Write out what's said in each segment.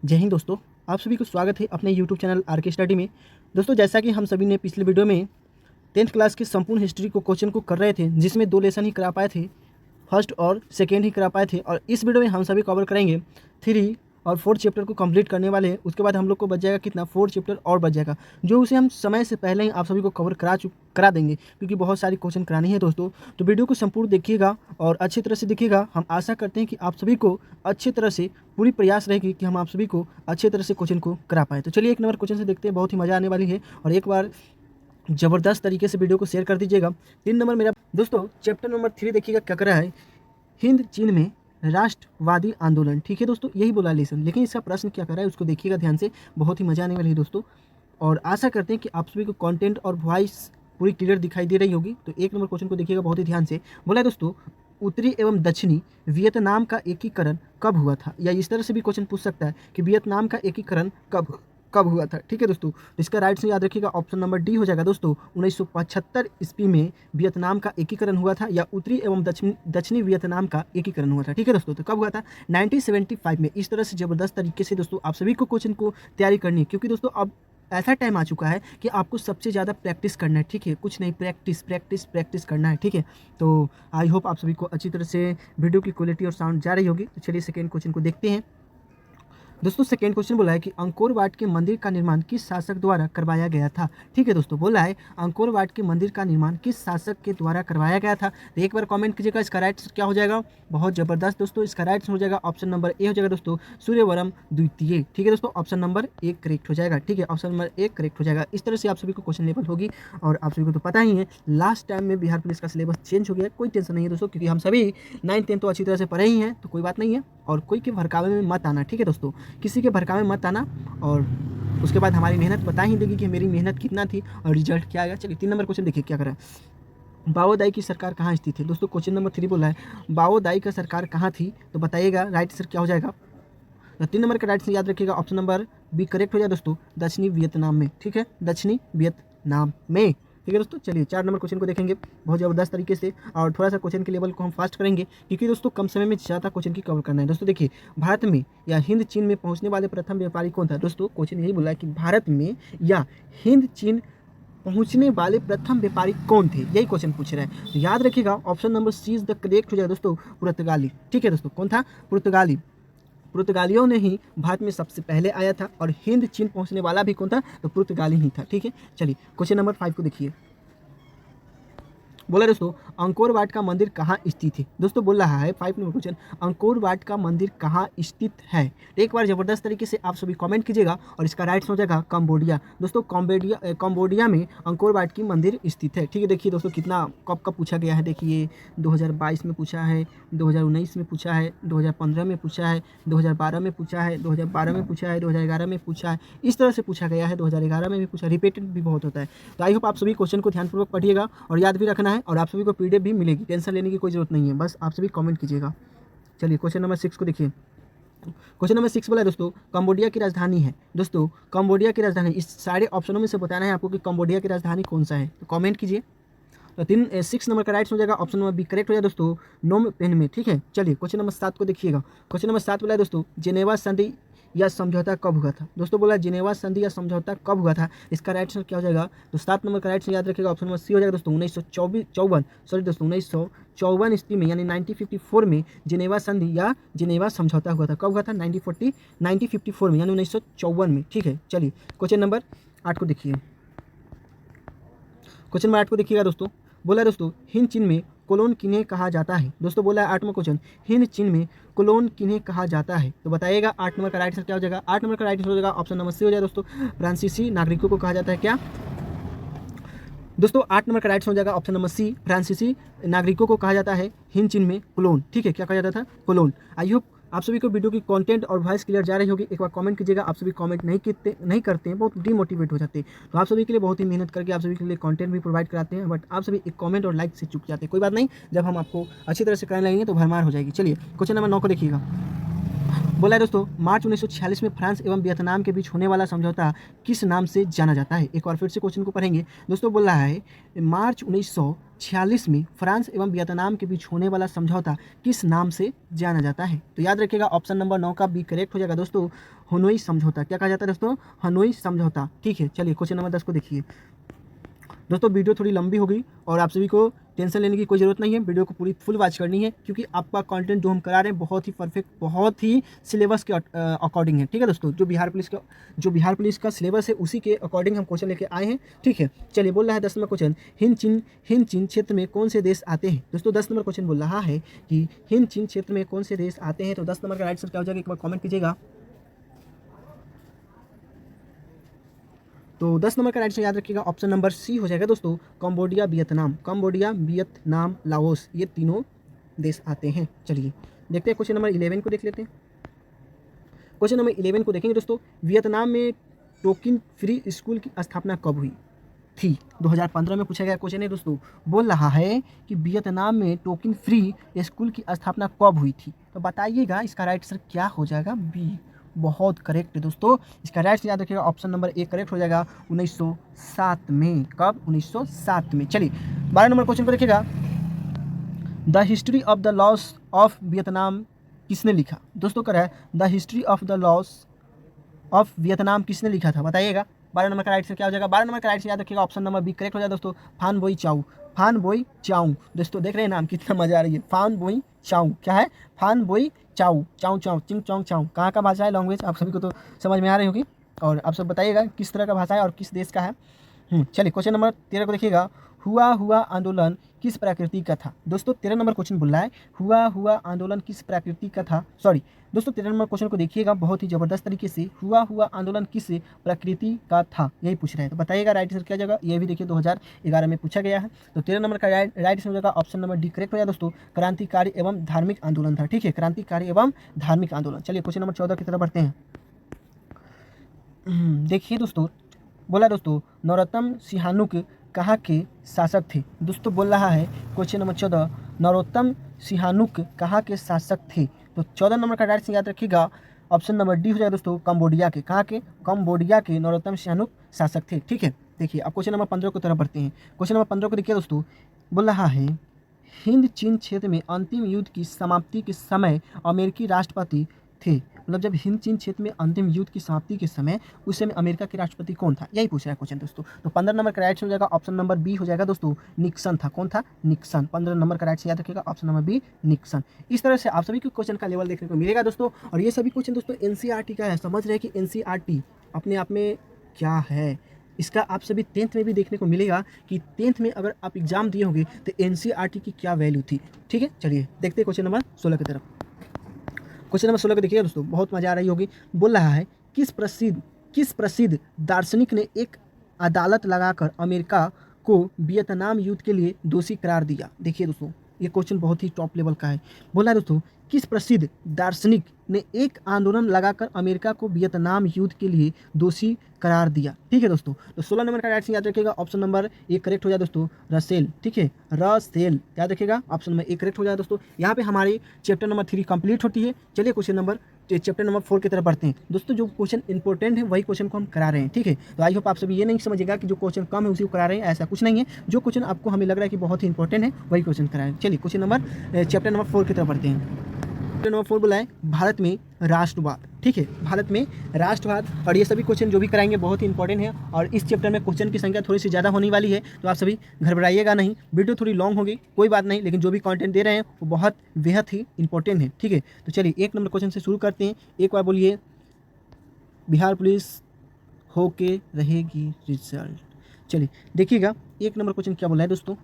जय हिंद दोस्तों, आप सभी को स्वागत है अपने YouTube चैनल आर के स्टडी में। दोस्तों, जैसा कि हम सभी ने पिछले वीडियो में 10th क्लास की संपूर्ण हिस्ट्री को क्वेश्चन को कर रहे थे, जिसमें 2 लेसन ही करा पाए थे, फर्स्ट और सेकेंड ही करा पाए थे। और इस वीडियो में हम सभी कवर करेंगे 3 और 4 चैप्टर को कंप्लीट करने वाले हैं। उसके बाद हम लोग को बच जाएगा कितना, 4 चैप्टर और बच जाएगा, जो उसे हम समय से पहले ही आप सभी को कवर करा देंगे, क्योंकि बहुत सारी क्वेश्चन करानी है दोस्तों। तो वीडियो को संपूर्ण देखिएगा और अच्छी तरह से देखिएगा। हम आशा करते हैं कि आप सभी को अच्छी तरह से पूरी प्रयास रहेगी कि हम आप सभी को अच्छी तरह से क्वेश्चन को करा पाए। तो चलिए 1 नंबर क्वेश्चन से देखते हैं, बहुत ही मज़ा आने वाली है। और एक बार ज़बरदस्त तरीके से वीडियो को शेयर कर दीजिएगा। 3 नंबर मेरा दोस्तों, चैप्टर नंबर 3 देखिएगा क्या कर रहा है। हिंद चीन में राष्ट्रवादी आंदोलन। ठीक है दोस्तों, यही बोला लेसन, लेकिन इसका प्रश्न क्या कर रहा है उसको देखिएगा ध्यान से, बहुत ही मजा आने वाली है दोस्तों। और आशा करते हैं कि आप सभी को कंटेंट और वॉइस पूरी क्लियर दिखाई दे रही होगी। तो 1 नंबर क्वेश्चन को देखिएगा बहुत ही ध्यान से। बोला है दोस्तों, उत्तरी एवं दक्षिणी वियतनाम का एकीकरण कब हुआ था? या इस तरह से भी क्वेश्चन पूछ सकता है कि वियतनाम का एकीकरण कब कब हुआ था। ठीक है दोस्तों, तो इसका राइट से याद रखिएगा, ऑप्शन नंबर डी हो जाएगा दोस्तों। 1975 ईस्वी में वियतनाम का एकीकरण हुआ था, या उत्तरी एवं दक्षिणी वियतनाम का एकीकरण हुआ था। ठीक है दोस्तों, तो कब हुआ था? 1975 में। इस तरह से ज़बरदस्त तरीके से दोस्तों आप सभी को क्वेश्चन को तैयारी करनी है, क्योंकि दोस्तों अब ऐसा टाइम आ चुका है कि आपको सबसे ज़्यादा प्रैक्टिस करना है। ठीक है, कुछ नहीं, प्रैक्टिस प्रैक्टिस प्रैक्टिस करना है। ठीक है, तो आई होप आप सभी को अच्छी तरह से वीडियो की क्वालिटी और साउंड जा रही होगी। तो चलिए सेकेंड क्वेश्चन को देखते हैं दोस्तों। सेकेंड क्वेश्चन बोला है कि अंकोर वाट के मंदिर का निर्माण किस शासक द्वारा करवाया गया था? ठीक है दोस्तों, बोला है अंकोर वाट के मंदिर का निर्माण किस शासक के द्वारा करवाया गया था। तो एक बार कमेंट कीजिएगा, इसका राइट क्या हो जाएगा। बहुत जबरदस्त दोस्तों, इसका राइट हो जाएगा ऑप्शन नंबर ए हो जाएगा दोस्तों, सूर्यवर्मन द्वितीय। ठीक है दोस्तों, ऑप्शन नंबर 1 करेक्ट हो जाएगा। ठीक है, ऑप्शन नंबर 1 करेक्ट हो जाएगा। इस तरह से आप सभी को क्वेश्चन लेवल होगी। और आप सभी को तो पता ही है, लास्ट टाइम में बिहार पुलिस का सिलेबस चेंज हो गया। कोई टेंशन नहीं है दोस्तों, क्योंकि हम सभी 9th 10th तो अच्छी तरह से पढ़े ही हैं, तो कोई बात नहीं है। और कोई के भड़कावे में मत आना। ठीक है दोस्तों, किसी के भड़कावे में मत आना। और उसके बाद हमारी मेहनत बता ही देगी कि मेरी मेहनत कितना थी और रिजल्ट क्या आएगा। चलिए 3 नंबर क्वेश्चन देखिए क्या करा। बाओदाई की सरकार कहाँ स्थित है? दोस्तों क्वेश्चन नंबर 3 बोला है बाओदाई का सरकार कहाँ थी, तो बताइएगा राइट सर क्या हो जाएगा। तो 3 नंबर का राइट से याद रखिएगा, ऑप्शन नंबर बी करेक्ट हो जाए दोस्तों, दक्षिणी वियतनाम में। ठीक है, दक्षिणी वियतनाम में। ठीक है दोस्तों, चलिए 4 नंबर क्वेश्चन को देखेंगे बहुत ज़बरदस्त तरीके से। और थोड़ा सा क्वेश्चन के लेवल को हम फास्ट करेंगे, क्योंकि दोस्तों कम समय में ज़्यादा क्वेश्चन की कवर करना है। दोस्तों देखिए, भारत में या हिंद चीन में पहुंचने वाले प्रथम व्यापारी कौन था? दोस्तों क्वेश्चन यही बोला है कि भारत में या हिंद चीन पहुंचने वाले प्रथम व्यापारी कौन थे, यही क्वेश्चन पूछ रहा है। तो याद रखिएगा, option number C is the correct हो जाएगा दोस्तों, पुर्तगाली। ठीक है दोस्तों, कौन था? पुर्तगाली। पुर्तगालियों ने ही भारत में सबसे पहले आया था। और हिंद चीन पहुंचने वाला भी कौन था? तो पुर्तगाली ही था। ठीक है, चलिए क्वेश्चन नंबर 5 को देखिए। बोला दोस्तों, अंकोर वाट का मंदिर कहाँ स्थित है? दोस्तों बोल रहा है 5 नंबर क्वेश्चन, अंकोर वाट का मंदिर कहाँ स्थित है? एक बार जबरदस्त तरीके से आप सभी कमेंट कीजिएगा। और इसका राइट हो जाएगा कंबोडिया। दोस्तों कंबोडिया में अंकोर वाट की मंदिर स्थित है। ठीक है, देखिए दोस्तों कितना कब कब पूछा गया है। देखिए 2022 में पूछा है, 2019 में पूछा है, 2015 में पूछा है, 2012 में पूछा है, 2012 में पूछा है, 2011 में पूछा है। इस तरह से पूछा गया है, 2011 में भी पूछा, रिपीटेड भी बहुत होता है। तो आई होप आप सभी क्वेश्चन को ध्यानपूर्वक पढ़िएगा और याद भी रखना है। और आप सभी को पीडीएफ भी मिलेगी, टेंशन लेने की कोई जरूरत नहीं है, बस आप सभी कमेंट कीजिएगा। चलिए क्वेश्चन नंबर 6 को देखिए। क्वेश्चन नंबर 6 बोला है दोस्तों, कंबोडिया की राजधानी है। दोस्तों कंबोडिया की राजधानी, इस सारे ऑप्शनों में से बताना है आपको कि कंबोडिया की राजधानी कौन सा है, तो कमेंट कीजिए। तो 6 नंबर का राइट हो जाएगा, ऑप्शन नंबर बी करेक्ट हो जाए दोस्तों, नोम पेन में। ठीक है, चलिए क्वेश्चन नंबर 7 को देखिएगा। क्वेश्चन नंबर 7 बोला है दोस्तों, जेनेवा संधि या समझौता कब हुआ था? दोस्तों बोला जेनेवा संधि या समझौता कब हुआ था, इसका राइट आंसर क्या हो जाएगा? तो 7 नंबर का राइट याद रखिएगा, ऑप्शन नंबर सी हो जाएगा दोस्तों, 1954 ईस्वी में, यानी 1954 में जेनेवा संधि या जेनेवा समझौता हुआ था। कब हुआ था? 1954 में, यानी 1954 में। ठीक है, चलिए क्वेश्चन नंबर 8 को देखिए। क्वेश्चन नंबर 8 को देखिएगा दोस्तों। बोला है दोस्तों, हिंद चीन में कोलोन किन्हें कहा जाता है? दोस्तों बोला है 8वां क्वेश्चन, हिंद चीन में कोलोन किन्हें कहा जाता है, तो बताइएगा 8 नंबर का राइट आंसर क्या हो जाएगा। 8 नंबर का राइट आंसर हो जाएगा, ऑप्शन नंबर सी हो जाएगा दोस्तों, फ्रांसीसी नागरिकों को कहा जाता है। क्या दोस्तों? 8 नंबर का राइट हो जाएगा, ऑप्शन नंबर सी, फ्रांसीसी नागरिकों को कहा जाता है हिंद चीन में कोलोन। ठीक है, क्या कहा जाता था? कोलोन। आई होप आप सभी को वीडियो की कंटेंट और वॉइस क्लियर जा रही होगी। एक बार कमेंट कीजिएगा, आप सभी कमेंट नहीं करते हैं, बहुत डिमोटिवेट हो जाते हैं। तो आप सभी के लिए बहुत ही मेहनत करके आप सभी के लिए कंटेंट भी प्रोवाइड कराते हैं, बट आप सभी एक कमेंट और लाइक से चूक जाते हैं। कोई बात नहीं, जब हम आपको अच्छी तरह से कराने लगेंगे तो भरमार हो जाएगी। चलिए क्वेश्चन नंबर 9 को देखिएगा। बोला है दोस्तों, मार्च 1946 में फ्रांस एवं वियतनाम के बीच होने वाला समझौता किस नाम से जाना जाता है। एक बार फिर से क्वेश्चन को पढ़ेंगे दोस्तों। बोल रहा है मार्च 1946 में फ्रांस एवं वियतनाम के बीच होने वाला समझौता किस नाम से जाना जाता है। तो याद रखिएगा ऑप्शन नंबर 9 का बी करेक्ट हो जाएगा दोस्तों, हनोई समझौता। क्या कहा जाता है दोस्तों, हनोई समझौता। ठीक है, चलिए क्वेश्चन नंबर 10 को देखिए दोस्तों। वीडियो थोड़ी लंबी हो गई और आप सभी को टेंशन लेने की कोई ज़रूरत नहीं है, वीडियो को पूरी फुल वॉच करनी है, क्योंकि आपका कंटेंट जो हम करा रहे हैं बहुत ही परफेक्ट, बहुत ही सिलेबस के अकॉर्डिंग है। ठीक है दोस्तों, जो बिहार पुलिस का सिलेबस है उसी के अकॉर्डिंग हम क्वेश्चन लेके आए हैं। ठीक है, चलिए बोल रहा है 10 नंबर क्वेश्चन, हिंद चीन क्षेत्र में कौन से देश आते हैं। दोस्तों 10 नंबर क्वेश्चन बोल रहा है कि हिंद चीन क्षेत्र में कौन से देश आते हैं। तो 10 नंबर का राइट आंसर क्या हो जाएगा, एक बार कॉमेंट कीजिएगा। तो 10 नंबर का राइट आंसर याद रखिएगा ऑप्शन नंबर सी हो जाएगा दोस्तों, कंबोडिया वियतनाम लाओस, ये तीनों देश आते हैं। चलिए देखते हैं क्वेश्चन नंबर 11 को देख लेते हैं। क्वेश्चन नंबर 11 को देखेंगे दोस्तों, वियतनाम में टोकिन फ्री स्कूल की स्थापना कब हुई थी। 2015 में पूछा गया क्वेश्चन है दोस्तों। बोल रहा है कि वियतनाम में टोकिन फ्री स्कूल की स्थापना कब हुई थी। तो बताइएगा इसका राइट आंसर क्या हो जाएगा, बी। बहुत करेक्ट है दोस्तों, इसका राइट आंसर याद रखिएगा ऑप्शन नंबर ए करेक्ट हो जाएगा 1907 में। कब, 1907 में। चलिए 12 नंबर क्वेश्चन को देखिएगा, the history of the loss of Vietnam किसने लिखा। दोस्तों कह रहा है the history of the loss of Vietnam किसने लिखा था, बताइएगा। 12 नंबर का राइट आंसर क्या हो जाएगा, 12 नंबर का राइट आंसर याद रखिएगा ऑप्शन नंबर बी करेक्ट हो जाएगा दोस्तों, फान बोई चाऊ। दोस्तों देख रहे हैं नाम कितना मजा आ रही है, फान बोई चाऊ। क्या है, फान बोई चाऊ, चिंग चौंग चाऊ। कहाँ का भाषा है, लैंग्वेज आप सभी को तो समझ में आ रही होगी, और आप सब बताइएगा किस तरह का भाषा है और किस देश का है। चलिए क्वेश्चन नंबर 13 को देखिएगा, हुआ आंदोलन किस प्रकृति का था। दोस्तों 13 नंबर क्वेश्चन बोल रहा है हुआ आंदोलन किस प्रकृति का था। सॉरी दोस्तों 13 नंबर क्वेश्चन को देखिएगा बहुत ही ज़बरदस्त तरीके से, हुआ आंदोलन किस प्रकृति का था, यही पूछ रहे हैं। तो बताइएगा राइट आंसर क्या जाएगा, ये भी देखिए 2011 में पूछा गया है। तो 13 नंबर का राइट आंसर हो जाएगा ऑप्शन नंबर डी करेक्ट हो जाएगा दोस्तों, क्रांतिकारी एवं धार्मिक आंदोलन था। ठीक है, क्रांतिकारी एवं धार्मिक आंदोलन। चलिए क्वेश्चन नंबर 14 की तरफ बढ़ते हैं। देखिए दोस्तों, बोला दोस्तों नरोत्तम सिहानुक कहाँ के शासक थे। दोस्तों बोल रहा है क्वेश्चन नंबर 14, नरोत्तम सिहानुक कहाँ के शासक थे। तो 14 नंबर का राइट आंसर याद रखिएगा ऑप्शन नंबर डी हो जाएगा दोस्तों, कंबोडिया के। कहाँ के, कंबोडिया के नरोत्तम सिहानुक शासक थे। ठीक है, देखिए अब क्वेश्चन नंबर 15 की तरफ बढ़ते हैं। क्वेश्चन नंबर 15 को देखिए दोस्तों, बोल रहा है हिंद चीन क्षेत्र में अंतिम युद्ध की समाप्ति के समय अमेरिकी राष्ट्रपति थे। मतलब जब हिंद चीन क्षेत्र में अंतिम युद्ध की समाप्ति के समय, उस समय अमेरिका के राष्ट्रपति कौन था, यही पूछ रहा है क्वेश्चन दोस्तों। तो 15 नंबर का राइट हो जाएगा ऑप्शन नंबर बी हो जाएगा दोस्तों, निक्सन था। कौन था, निक्सन। 15 नंबर का राइट याद रखिएगा ऑप्शन नंबर बी, निक्सन। इस तरह से आप सभी को क्वेश्चन का लेवल देखने को मिलेगा दोस्तों, और ये सभी क्वेश्चन दोस्तों एनसीईआरटी का है। समझ रहे हैं कि एनसीईआरटी अपने आप में क्या है, इसका आप सभी 10th में भी देखने को मिलेगा कि 10th में अगर आप एग्जाम दिए होंगे तो एनसीईआरटी की क्या वैल्यू थी। ठीक है, चलिए देखते हैं क्वेश्चन नंबर 16 की तरफ। क्वेश्चन नंबर 16 को देखिएगा दोस्तों, बहुत मजा आ रही होगी। बोल रहा है किस प्रसिद्ध दार्शनिक ने एक अदालत लगाकर अमेरिका को वियतनाम युद्ध के लिए दोषी करार दिया। देखिए दोस्तों ये क्वेश्चन बहुत ही टॉप लेवल का है। बोला है दोस्तों किस प्रसिद्ध दार्शनिक ने एक आंदोलन लगाकर अमेरिका को वियतनाम युद्ध के लिए दोषी करार दिया। ठीक है दोस्तों, तो 16 नंबर का राइट आंसर याद रखिएगा ऑप्शन नंबर ए करेक्ट हो जाए दोस्तों, रसेल। ठीक है, रसेल याद रखिएगा ऑप्शन नंबर ए करेक्ट हो जाए दोस्तों। यहाँ पे हमारी चैप्टर नंबर 3 कंप्लीट होती है। चलिए क्वेश्चन चैप्टर नंबर 4 की तरफ बढ़ते हैं दोस्तों। जो क्वेश्चन इंपॉर्टेंट है वही क्वेश्चन को हम करा रहे हैं। ठीक है, तो आई होप आप सभी ये नहीं समझेगा कि जो क्वेश्चन कम है उसी को करा रहे हैं, ऐसा कुछ नहीं है। जो क्वेश्चन आपको हमें लग रहा है कि बहुत ही इंपॉर्टेंट है वही क्वेश्चन करा रहे हैं। चलिए चैप्टर नंबर 4 की तरफ बढ़ते हैं। चैप्टर नंबर 4 बोला है भारत में राष्ट्रवाद। ठीक है, भारत में राष्ट्रवाद, और ये सभी क्वेश्चन जो भी कराएंगे बहुत ही इंपॉर्टेंट है, और इस चैप्टर में क्वेश्चन की संख्या थोड़ी सी ज़्यादा होने वाली है, तो आप सभी घबराइएगा नहीं। वीडियो थोड़ी लॉन्ग होगी, कोई बात नहीं, लेकिन जो भी कंटेंट दे रहे हैं वो बहुत बेहद ही इंपॉर्टेंट है। ठीक है, तो चलिए 1 नंबर क्वेश्चन से शुरू करते हैं। एक बार बोलिए, बिहार पुलिस होके रहेगी रिजल्ट। चलिए देखिएगा 1 नंबर क्वेश्चन क्या बोला है दोस्तों,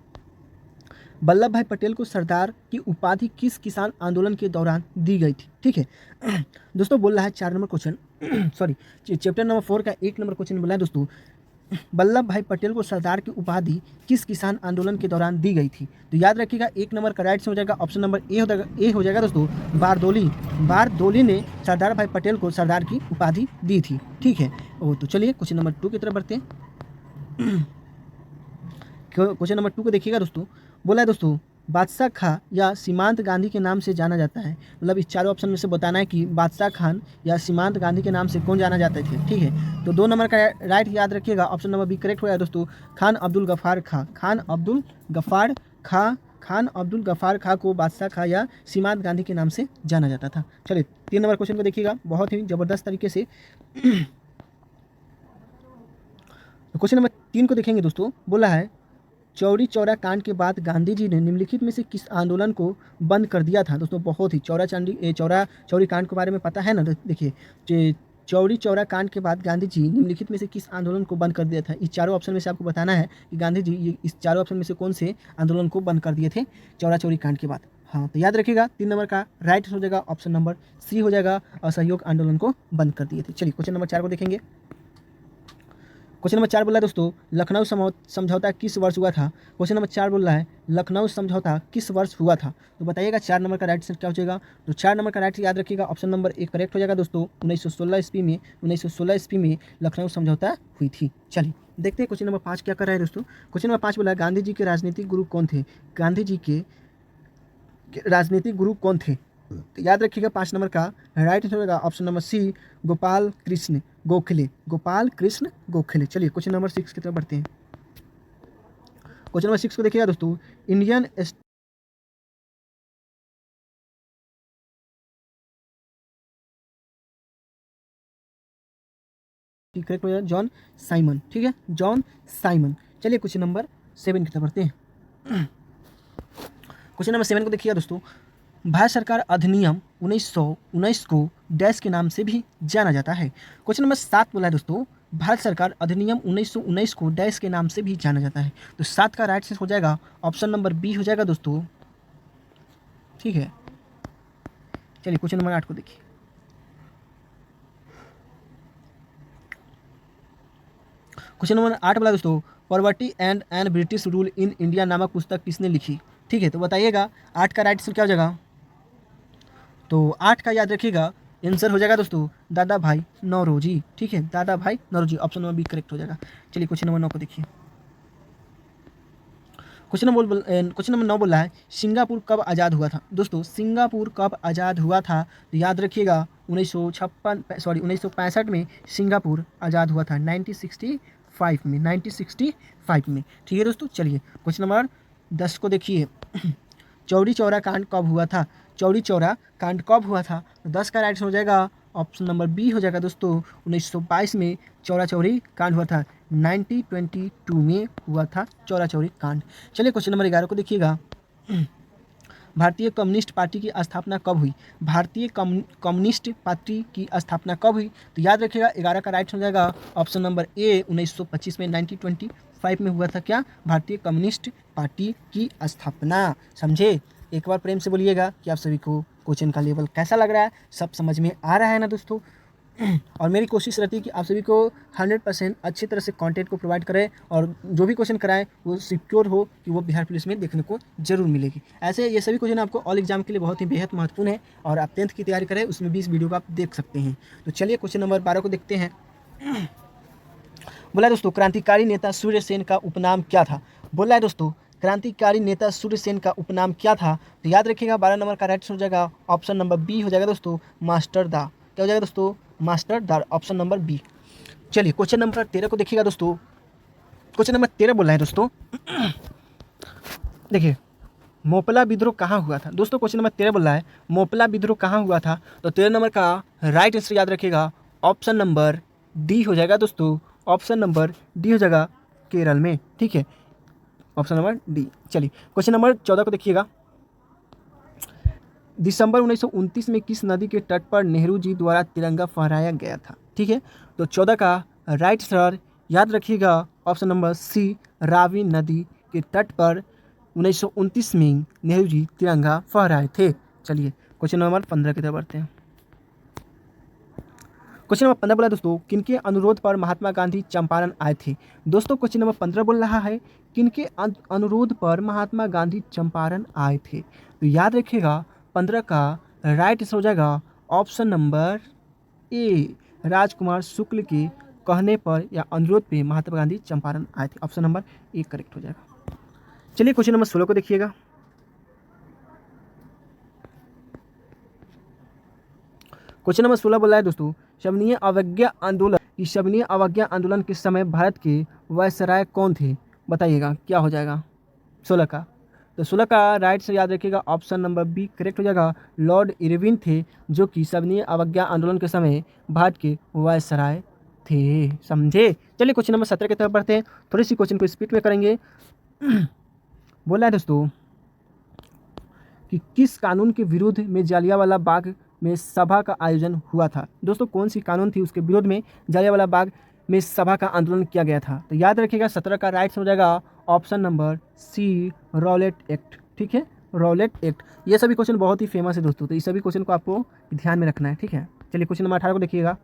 वल्लभ भाई पटेल को सरदार की उपाधि किस किसान आंदोलन के दौरान दी गई थी। ठीक है दोस्तों, बोल रहा है 4 number question sorry chapter number 4 का 1 नंबर क्वेश्चन बोला है दोस्तों, वल्लभ भाई पटेल को सरदार की उपाधि किस किसान आंदोलन के दौरान दी गई थी। तो याद रखिएगा 1 नंबर का राइट हो जाएगा ऑप्शन नंबर ए हो जाएगा दोस्तों, बारदोली ने सरदार भाई पटेल को सरदार की उपाधि दी थी। ठीक है, तो चलिए क्वेश्चन नंबर 2 की तरफ बढ़ते हैं। क्वेश्चन नंबर 2 को देखिएगा दोस्तों, बोला है दोस्तों बादशाह खां या सीमांत गांधी के नाम से जाना जाता है। मतलब इस चारों ऑप्शन में से बताना है कि बादशाह खान या सीमांत गांधी के नाम से कौन जाना जाते थे। ठीक है, तो 2 नंबर का राइट याद रखिएगा, ऑप्शन नंबर बी करेक्ट हो गया दोस्तों। खान अब्दुल गफ्फार खां, खान अब्दुल गफ्फार खां, खान अब्दुल गफ्फार खां को बादशाह खां या सीमांत गांधी के नाम से जाना जाता था। चलिए 3 नंबर क्वेश्चन को देखिएगा बहुत ही ज़बरदस्त तरीके से। क्वेश्चन नंबर 3 को देखेंगे दोस्तों। बोला है चौरी चौरा कांड के बाद गांधी जी ने निम्नलिखित में से किस आंदोलन को बंद कर दिया था। दोस्तों बहुत ही चौरी कांड के बारे में पता है ना। देखिए चौरी चौरा कांड के बाद गांधी जी निम्नलिखित में से किस आंदोलन को बंद कर दिया था। इस चारों ऑप्शन में से आपको बताना है कि गांधी जी इस चारों ऑप्शन में से कौन से आंदोलन को बंद कर दिए थे चौरा चौरी कांड के बाद। हाँ, तो याद रखिएगा 3 नंबर का राइट हो जाएगा ऑप्शन नंबर सी हो जाएगा, असहयोग आंदोलन को बंद कर दिए थे। चलिए क्वेश्चन नंबर 4 को देखेंगे। क्वेश्चन नंबर 4 बोला है दोस्तों लखनऊ समझौता किस वर्ष हुआ था। क्वेश्चन नंबर 4 बोल रहा है लखनऊ समझौता किस वर्ष हुआ था। तो बताइएगा 4 नंबर का राइट आंसर क्या हो जाएगा। तो 4 नंबर का राइट याद रखिएगा, ऑप्शन नंबर 1 करेक्ट हो जाएगा दोस्तों। 1916 ईस्वी में 1916 ईस्वी में लखनऊ समझौता हुई थी। चलिए देखते हैं क्वेश्चन नंबर 5 क्या कर रहा है दोस्तों। क्वेश्चन नंबर 5 बोला है गांधी जी के राजनीतिक गुरु कौन थे। गांधी जी के राजनीतिक गुरु कौन थे। तो याद रखिएगा 5 नंबर का राइट आंसर होगा option number C Gopal Krishna Gokhale, Gopal Krishna Gokhale. चलिए क्वेश्चन नंबर 6 की तरफ बढ़ते हैं। क्वेश्चन नंबर 6 को देखिएगा दोस्तों इंडियन करेक्ट हो जाएगा जॉन साइमन। ठीक है, जॉन साइमन। चलिए क्वेश्चन नंबर 7 की तरफ बढ़ते हैं। क्वेश्चन नंबर 7 को देखिएगा दोस्तों भारत सरकार अधिनियम 1919 को डैश के नाम से भी जाना जाता है। क्वेश्चन नंबर 7 बोला है दोस्तों भारत सरकार अधिनियम 1919 को डैश के नाम से भी जाना जाता है। तो 7 का राइट आंसर हो जाएगा ऑप्शन नंबर बी हो जाएगा दोस्तों। ठीक है, चलिए क्वेश्चन नंबर 8 को देखिए। क्वेश्चन नंबर 8 बोला दोस्तों poverty and an British rule in India नामक पुस्तक किसने लिखी। ठीक है, तो बताइएगा 8 का राइट आंसर क्या हो जाएगा। तो 8 का याद रखिएगा आंसर हो जाएगा दोस्तों दादा भाई नौरोजी। ठीक है, Dadabhai Naoroji, option number B correct हो जाएगा। चलिए क्वेश्चन नंबर 9 को देखिए। क्वेश्चन नंबर 9 बोल रहा है सिंगापुर कब आज़ाद हुआ था। दोस्तों सिंगापुर कब आज़ाद हुआ था तो याद रखिएगा 1965 में सिंगापुर आज़ाद हुआ था 1965 में 1965 में। ठीक है दोस्तों, चलिए क्वेश्चन नंबर 10 को देखिए। चौरी चौरा कांड कब हुआ था। चौरी चौरा कांड कब हुआ था। तो 10 का राइट हो जाएगा ऑप्शन नंबर बी हो जाएगा दोस्तों 1922 में चौरा चौरी कांड हुआ था। 1922 में हुआ था चौरा चौरी कांड। चलिए क्वेश्चन नंबर 11 को देखिएगा। भारतीय कम्युनिस्ट पार्टी की स्थापना कब हुई। भारतीय कम्युनिस्ट पार्टी की स्थापना कब हुई। तो याद रखिएगा 11 का राइट हो जाएगा ऑप्शन नंबर ए 1925 में 1925 में हुआ था क्या भारतीय कम्युनिस्ट पार्टी की स्थापना। समझे, एक बार प्रेम से बोलिएगा कि आप सभी को क्वेश्चन का लेवल कैसा लग रहा है, सब समझ में आ रहा है ना दोस्तों। और मेरी कोशिश रहती है कि आप सभी को 100% अच्छी तरह से कंटेंट को प्रोवाइड करें और जो भी क्वेश्चन कराएं वो सिक्योर हो कि वो बिहार पुलिस में देखने को जरूर मिलेगी। ऐसे ये सभी क्वेश्चन आपको ऑल एग्जाम के लिए बहुत ही बेहद महत्वपूर्ण है और आप 10th की तैयारी करें उसमें भी इस वीडियो को आप देख सकते हैं। तो चलिए क्वेश्चन नंबर 12 को देखते हैं। बोला है दोस्तों क्रांतिकारी नेता सूर्य सेन का उपनाम क्या था। बोला है दोस्तों क्रांतिकारी नेता सूर्य सेन का उपनाम क्या था। तो याद रखिएगा 12 नंबर का राइट हो जाएगा ऑप्शन नंबर बी हो जाएगा दोस्तों मास्टर दा। क्या हो जाएगा दोस्तों मास्टर दार, ऑप्शन नंबर बी। चलिए क्वेश्चन नंबर 13 को देखिएगा दोस्तों। क्वेश्चन नंबर 13 बोला है दोस्तों देखिए मोपला विद्रोह कहाँ हुआ था। दोस्तों क्वेश्चन नंबर 13 बोल रहा है मोपला विद्रोह कहाँ हुआ था। तो 13 नंबर का राइट आंसर याद रखिएगा ऑप्शन नंबर डी हो जाएगा दोस्तों, ऑप्शन नंबर डी हो जाएगा केरल में। ठीक है, ऑप्शन नंबर डी। चलिए क्वेश्चन नंबर 14 को देखिएगा। दिसंबर 1929 में किस नदी के तट पर नेहरू जी द्वारा तिरंगा फहराया गया था। ठीक है, तो 14 का राइट आंसर याद रखिएगा ऑप्शन नंबर सी रावी नदी के तट पर 1929 में नेहरू जी तिरंगा फहराए थे। चलिए क्वेश्चन नंबर 15 की तरफ बढ़ते हैं। क्वेश्चन नंबर 15 बोला दोस्तों किनके अनुरोध पर महात्मा गांधी चंपारण आए थे। दोस्तों क्वेश्चन नंबर 15 बोल रहा है किनके अनुरोध पर महात्मा गांधी चंपारण आए थे। तो याद रखिएगा 15 का राइट आंसर हो जाएगा ऑप्शन नंबर ए राजकुमार शुक्ल के कहने पर या अनुरोध पे महात्मा गांधी चंपारण आए थे। ऑप्शन नंबर ए करेक्ट हो जाएगा। चलिए क्वेश्चन नंबर 16 को देखिएगा। क्वेश्चन नंबर 16 बोला है दोस्तों, शबनीय अवज्ञा आंदोलन के समय भारत के वायसराय कौन थे? बताइएगा क्या हो जाएगा 16 का। तो 16 का राइट से याद रखिएगा ऑप्शन नंबर बी करेक्ट हो जाएगा। लॉर्ड इरविन थे, जो कि शबनीय अवज्ञा आंदोलन के समय भारत के वायसराय थे। समझे? चलिए क्वेश्चन नंबर 17 की तरफ बढ़ते हैं। थोड़ी सी क्वेश्चन को स्पीड में करेंगे। बोला है दोस्तों कि किस कानून के विरुद्ध में जालियांवाला बाग में सभा का आयोजन हुआ था? दोस्तों कौन सी कानून थी, उसके विरोध में जालियांवाला बाग में सभा का आंदोलन किया गया था? तो याद रखिएगा 17 का राइट हो जाएगा option number C Rowlatt Act. ठीक है, रॉलेट एक्ट। ये सभी क्वेश्चन बहुत ही फेमस है दोस्तों, तो इस सभी क्वेश्चन को आपको ध्यान में रखना है। ठीक है, चलिए क्वेश्चन नंबर 18 को देखिएगा।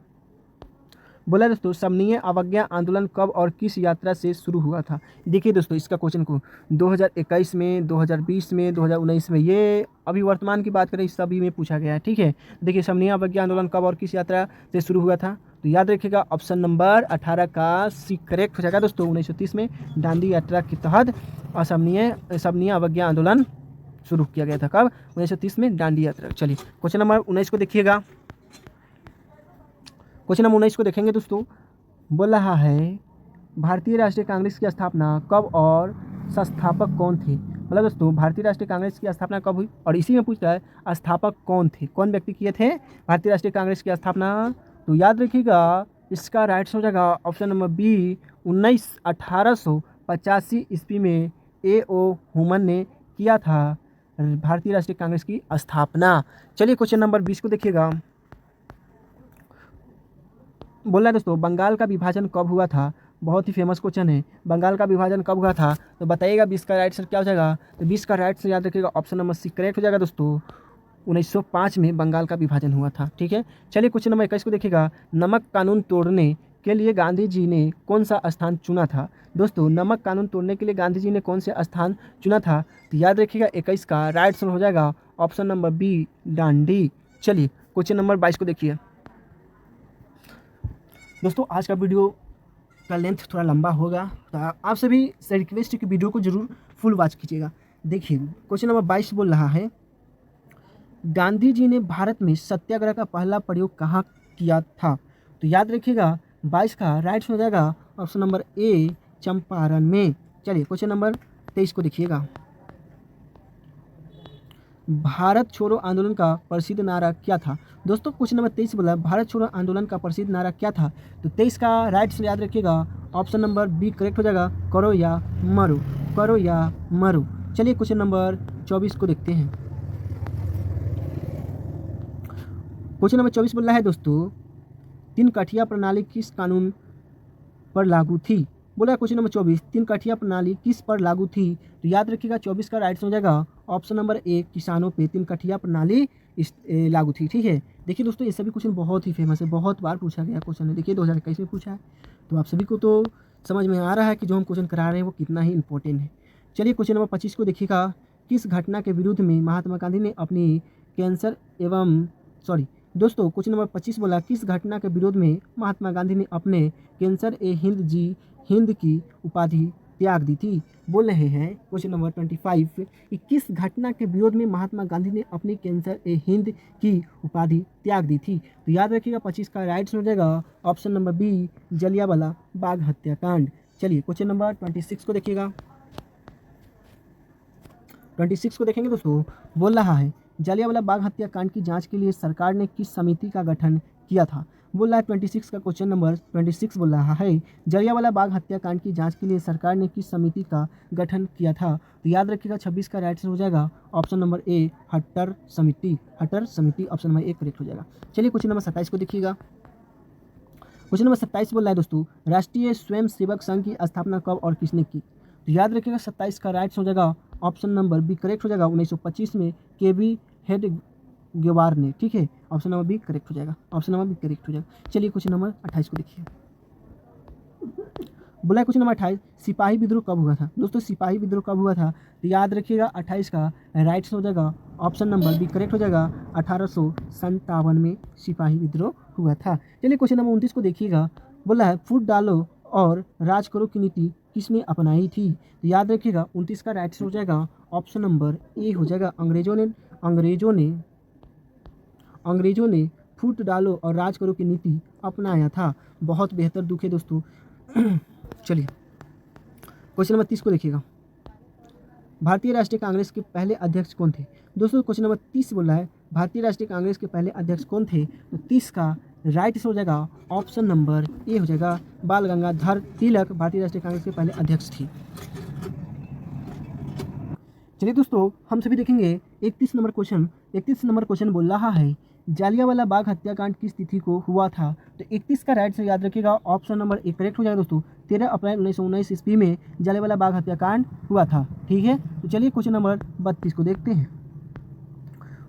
बोला दोस्तों शबनीय अवज्ञा आंदोलन कब और किस यात्रा से शुरू हुआ था? देखिए दोस्तों इसका क्वेश्चन को 2021 में, 2020 में, 2019 में, ये अभी वर्तमान की बात करें इस सभी में पूछा गया है। ठीक है, देखिए शबनीय अवज्ञा आंदोलन कब और किस यात्रा से शुरू हुआ था? तो याद रखिएगा ऑप्शन नंबर 18 का सी करेक्ट हो जाएगा दोस्तों। 1930 में दांडी यात्रा के तहत शबनीय अवज्ञा आंदोलन शुरू किया गया था। कब? 1930 में दांडी यात्रा। चलिए क्वेश्चन नंबर 19 को देखिएगा। क्वेश्चन नंबर 19 को देखेंगे दोस्तों। बोल रहा है भारतीय राष्ट्रीय कांग्रेस की स्थापना कब और संस्थापक कौन थे? मतलब दोस्तों भारतीय राष्ट्रीय कांग्रेस की स्थापना कब हुई, और इसी में पूछ रहा है स्थापक कौन थे, कौन व्यक्ति किए थे भारतीय राष्ट्रीय कांग्रेस की स्थापना? तो याद रखिएगा इसका राइट हो जाएगा ऑप्शन नंबर बी 1885 ईस्वी में A.O. ह्यूमन ने किया था भारतीय राष्ट्रीय कांग्रेस की स्थापना। चलिए क्वेश्चन नंबर 20 को देखिएगा। बोला है दोस्तों बंगाल का विभाजन कब हुआ था? बहुत ही फेमस क्वेश्चन है, बंगाल का विभाजन कब हुआ था? तो बताइएगा 20 का राइट आंसर क्या हो जाएगा? तो 20 का राइट आंसर याद रखिएगा ऑप्शन नंबर सी करेक्ट हो जाएगा दोस्तों। 1905 में बंगाल का विभाजन हुआ था। ठीक है, चलिए क्वेश्चन नंबर 21 को देखिएगा। नमक कानून तोड़ने के लिए गांधी जी ने कौन सा स्थान चुना था? दोस्तों नमक कानून तोड़ने के लिए गांधी जी ने कौन से स्थान चुना था? तो याद रखिएगा 21 का राइट आंसर हो जाएगा ऑप्शन नंबर बी दांडी। चलिए क्वेश्चन नंबर 22 को देखिए। दोस्तों आज का वीडियो का लेंथ थोड़ा लंबा होगा, तो आप सभी से रिक्वेस्ट है कि वीडियो को जरूर फुल वॉच कीजिएगा। देखिए क्वेश्चन नंबर 22 बोल रहा है गांधी जी ने भारत में सत्याग्रह का पहला प्रयोग कहाँ किया था? तो याद रखिएगा 22 का राइट हो जाएगा ऑप्शन नंबर ए चंपारण में। चलिए क्वेश्चन नंबर 23 को देखिएगा। भारत छोड़ो आंदोलन का प्रसिद्ध नारा क्या था? दोस्तों क्वेश्चन नंबर 23 बोला भारत छोड़ो आंदोलन का प्रसिद्ध नारा क्या था? तो 23 का राइट से याद रखिएगा ऑप्शन नंबर बी करेक्ट हो जाएगा करो या मरो, करो या मरो। चलिए क्वेश्चन नंबर 24 को देखते हैं। क्वेश्चन नंबर 24 बोल रहा है दोस्तों तीन कठिया प्रणाली किस कानून पर लागू थी? बोला क्वेश्चन नंबर 24 तीन कठिया प्रणाली किस पर लागू थी? तो याद रखिएगा 24 का राइट हो जाएगा ऑप्शन नंबर ए किसानों पे तीन कठिया प्रणाली लागू थी। ठीक है, देखिए दोस्तों ये सभी क्वेश्चन बहुत ही फेमस है, बहुत बार पूछा गया क्वेश्चन है। देखिए 2021 में पूछा है, तो आप सभी को तो समझ में आ रहा है कि जो हम क्वेश्चन करा रहे हैं वो कितना ही इंपॉर्टेंट है। चलिए क्वेश्चन नंबर 25 को देखिएगा। किस घटना के विरुद्ध में महात्मा गांधी ने अपनी दोस्तों क्वेश्चन नंबर 25 बोला किस घटना के विरोध में महात्मा गांधी ने अपने कैंसर ए हिंद की उपाधि त्याग दी थी? बोल रहे हैं क्वेश्चन नंबर 25 कि किस घटना के विरोध में महात्मा गांधी ने अपनी कैंसर ए हिंद की उपाधि त्याग दी थी? तो याद रखिएगा 25 का राइट हो जाएगा option number B Jallianwala Bagh हत्याकांड। चलिए क्वेश्चन नंबर 26 को देखिएगा। 26 को देखेंगे दोस्तों। बोल रहा है जालियांवाला बाग हत्याकांड की जांच के लिए सरकार ने किस समिति का गठन किया था? बोल रहा है 26 का क्वेश्चन नंबर 26 बोल रहा है जालियांवाला बाग हत्याकांड की जांच के लिए सरकार ने किस समिति का गठन किया था? तो याद रखिएगा 26 का राइट हो जाएगा ऑप्शन नंबर ए हटर समिति ऑप्शन नंबर ए करेक्ट हो जाएगा। चलिए क्वेश्चन नंबर 27 को देखिएगा। क्वेश्चन नंबर 27 बोल रहा है दोस्तों राष्ट्रीय स्वयं सेवक संघ की स्थापना कब और किसने की? तो याद रखिएगा 27 का राइट हो जाएगा ऑप्शन नंबर बी करेक्ट हो जाएगा 1925 में केबी हेडगेवार ने। ठीक है, ऑप्शन नंबर बी करेक्ट हो जाएगा, ऑप्शन नंबर बी करेक्ट हो जाएगा। चलिए क्वेश्चन नंबर 28 को देखिए। बोला क्वेश्चन नंबर 28 सिपाही विद्रोह कब हुआ था? दोस्तों सिपाही विद्रोह कब हुआ था? तो याद रखिएगा 28 का राइट हो जाएगा ऑप्शन नंबर बी करेक्ट हो जाएगा 1857 में सिपाही विद्रोह हुआ था। चलिए क्वेश्चन नंबर 29 को देखिएगा। बोला है फूट डालो और राज करो की नीति किसने अपनाई थी? तो याद रखिएगा 29 का राइट हो जाएगा ऑप्शन नंबर ए हो जाएगा अंग्रेजों ने फूट डालो और राज करो की नीति अपनाया था। बहुत बेहतर दुख है दोस्तों। चलिए क्वेश्चन नंबर 30 को देखिएगा। भारतीय राष्ट्रीय कांग्रेस के पहले अध्यक्ष कौन थे? दोस्तों क्वेश्चन नंबर 30 बोल रहा है भारतीय राष्ट्रीय कांग्रेस के पहले अध्यक्ष कौन थे? तो 30 का राइट हो जाएगा ऑप्शन नंबर ए हो जाएगा बाल गंगाधर तिलक भारतीय राष्ट्रीय कांग्रेस के पहले अध्यक्ष थे। चलिए दोस्तों हम सभी देखेंगे 31 नंबर क्वेश्चन। 31 नंबर क्वेश्चन बोल रहा है जालियांवाला बाग हत्याकांड किस तिथि को हुआ था? तो 31 का राइट से याद रखिएगा ऑप्शन नंबर ए करेक्ट हो जाएगा दोस्तों। 13 अप्रैल 1919 ईस्वी में जालियांवाला बाग हत्याकांड हुआ था। ठीक है, तो चलिए क्वेश्चन नंबर 32 को देखते हैं।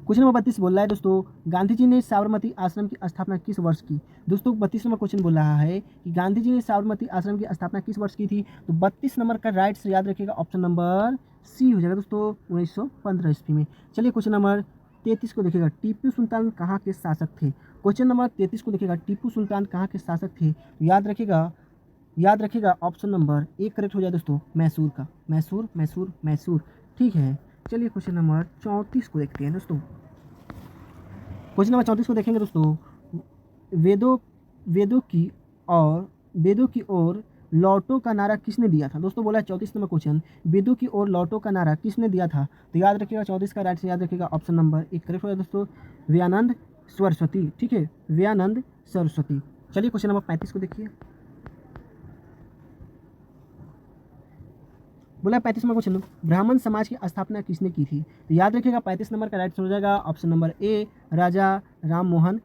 क्वेश्चन नंबर 32 बोल रहा है दोस्तों गांधी जी ने साबरमती आश्रम की स्थापना किस वर्ष की? दोस्तों 32 नंबर क्वेश्चन बोल रहा है कि गांधी जी ने साबरमती आश्रम की स्थापना किस वर्ष की थी? तो 32 नंबर का राइट से याद रखिएगा ऑप्शन नंबर सी हो जाएगा दोस्तों 1915 ईस्वी में। चलिए क्वेश्चन नंबर 33 को देखिएगा टीपू सुल्तान कहाँ के शासक थे? क्वेश्चन नंबर 33 को देखिएगा टीपू सुल्तान कहाँ के शासक थे? तो याद रखिएगा ऑप्शन नंबर ए करेक्ट हो जाए दोस्तों मैसूर का। मैसूर। ठीक है, चलिए क्वेश्चन नंबर 34 को देखते हैं दोस्तों। क्वेश्चन नंबर 34 को देखेंगे दोस्तों वेदों की ओर लौटो का नारा किसने दिया था? दोस्तों बोला 34 नंबर क्वेश्चन वेदों की ओर लौटो का नारा किसने दिया था? तो याद रखिएगा 34 का राइट से याद रखिएगा ऑप्शन नंबर एक करेक्ट हो जाए दोस्तों व्यानंद सरस्वती। ठीक है, व्यानंद सरस्वती। चलिए क्वेश्चन नंबर 35 को देखिए। बोला 35 नंबर क्वेश्चन ब्राह्मण समाज की स्थापना किसने की थी? तो याद रखिएगा 35 नंबर का राइट हो जाएगा ऑप्शन नंबर ए राजा राम मोहन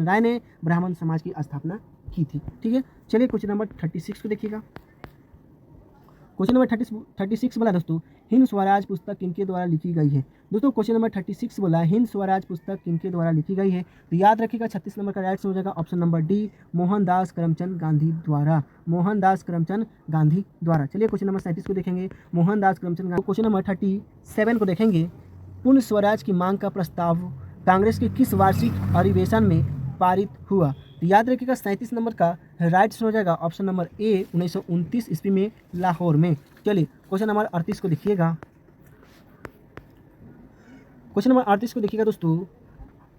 राय ने ब्राह्मण समाज की स्थापना की थी। ठीक है, चलिए क्वेश्चन नंबर 36 को देखिएगा। क्वेश्चन नंबर 36 बोला दोस्तों हिंद स्वराज पुस्तक किनके द्वारा लिखी गई है? दोस्तों क्वेश्चन नंबर 36 बोला हिंद स्वराज पुस्तक किनके द्वारा लिखी गई है? तो याद रखिएगा 36 नंबर का राइट हो जाएगा option number D Mohandas Karamchand Gandhi द्वारा। चलिए क्वेश्चन नंबर 37 को देखेंगे मोहनदास करमचंद गांधी। क्वेश्चन नंबर 37 को देखेंगे पूर्ण स्वराज की मांग का प्रस्ताव कांग्रेस के किस वार्षिक अधिवेशन में पारित हुआ? तो याद रखिएगा 37 नंबर का राइट हो जाएगा ऑप्शन नंबर ए 1929 ईस्वी में लाहौर में। चलिए क्वेश्चन नंबर 38 को देखिएगा। क्वेश्चन नंबर 38 को देखिएगा दोस्तों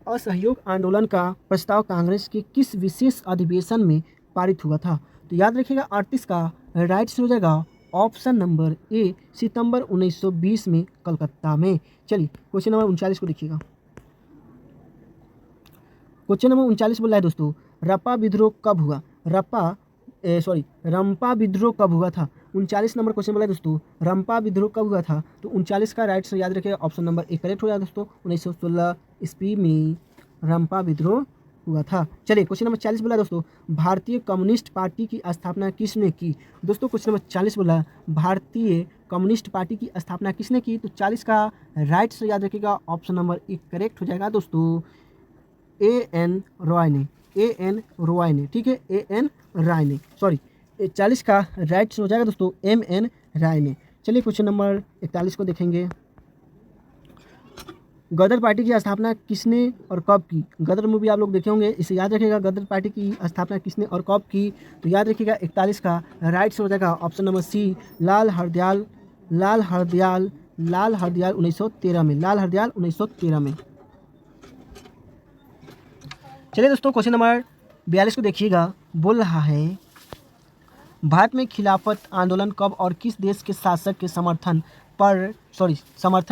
असहयोग आंदोलन का प्रस्ताव कांग्रेस के किस विशेष अधिवेशन में पारित हुआ था? तो याद रखिएगा 38 का राइट हो जाएगा ऑप्शन नंबर ए सितंबर 1920 में कलकत्ता में। चलिए क्वेश्चन नंबर 39 को देखिएगा। क्वेश्चन नंबर 39 बोल रहा है दोस्तों रंपा विद्रोह कब हुआ? रंपा विद्रोह कब हुआ था? 39 नंबर क्वेश्चन बोला है दोस्तों रंपा विद्रोह कब हुआ था? तो 39 का राइट से याद रखिएगा ऑप्शन नंबर ए करेक्ट हो जाएगा दोस्तों 1916 ईस्वी में रंपा विद्रोह हुआ था। चलिए क्वेश्चन नंबर 40 बोला दोस्तों भारतीय कम्युनिस्ट पार्टी की स्थापना किसने की? दोस्तों क्वेश्चन नंबर 40 बोला भारतीय कम्युनिस्ट पार्टी की स्थापना किसने की? तो 40 का राइट से याद रखिएगा ऑप्शन नंबर ए करेक्ट हो जाएगा दोस्तों ए.एन. रॉय ने। ठीक है, ए.एन. राय ने 40 का राइट हो जाएगा दोस्तों M.N. राय ने। चलिए क्वेश्चन नंबर 41 को देखेंगे गदर पार्टी की स्थापना किसने और कब की? गदर मूवी आप लोग देखे होंगे, इसे याद रखिएगा गदर पार्टी की स्थापना किसने और कब की? तो याद रखिएगा 41 का राइट हो जाएगा ऑप्शन नंबर सी लाल हरदयाल 1913 में। चलिए दोस्तों क्वेश्चन नंबर 42 को देखिएगा। बोल रहा है भारत में खिलाफत आंदोलन कब और किस देश के शासक के समर्थन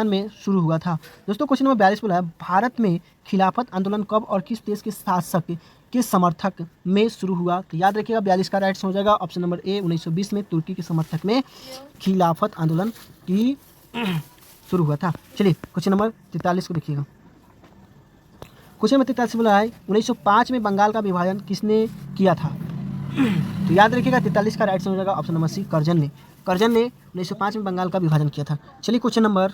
में शुरू हुआ था? दोस्तों क्वेश्चन नंबर 42 बोला है भारत में खिलाफत आंदोलन कब और किस देश के शासक के समर्थक में शुरू हुआ? तो याद रखिएगा 42 का राइट हो जाएगा ऑप्शन नंबर ए 1920 में तुर्की के समर्थक में खिलाफत आंदोलन की शुरू हुआ था। चलिए क्वेश्चन नंबर 43 को देखिएगा। क्वेश्चन नंबर 43 बोला है 1905 में बंगाल का विभाजन किसने किया था? तो याद रखिएगा 43 का राइट हो जाएगा ऑप्शन नंबर सी कर्जन ने 1905 में बंगाल का विभाजन किया था। चलिए क्वेश्चन नंबर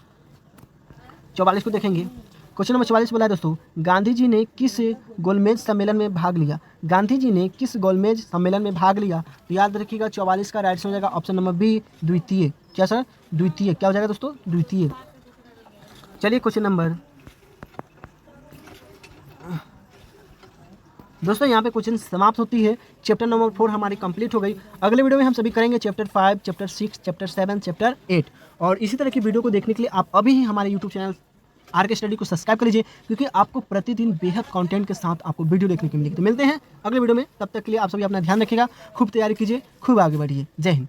44 को देखेंगे। क्वेश्चन नंबर 44 बोला है दोस्तों गांधी जी ने किस गोलमेज सम्मेलन में भाग लिया? तो याद रखिएगा 44 का राइट हो जाएगा ऑप्शन नंबर बी द्वितीय। क्या सर? द्वितीय। क्या हो जाएगा दोस्तों? द्वितीय। चलिए क्वेश्चन नंबर दोस्तों यहाँ पे क्वेश्चन समाप्त होती है। चैप्टर नंबर 4 हमारी कंप्लीट हो गई। अगले वीडियो में हम सभी करेंगे चैप्टर 5, चैप्टर 6, चैप्टर 7, चैप्टर 8 और इसी तरह की वीडियो को देखने के लिए आप अभी ही हमारे यूट्यूब चैनल आर के स्टडी को सब्सक्राइब कर लीजिए, क्योंकि आपको प्रतिदिन बेहद कंटेंट के साथ आपको वीडियो देखने को मिलेगी। तो मिलते हैं अगले वीडियो में, तब तक के लिए आप सभी अपना ध्यान रखिएगा, खूब तैयारी कीजिए, खूब आगे बढ़िए। जय हिंद।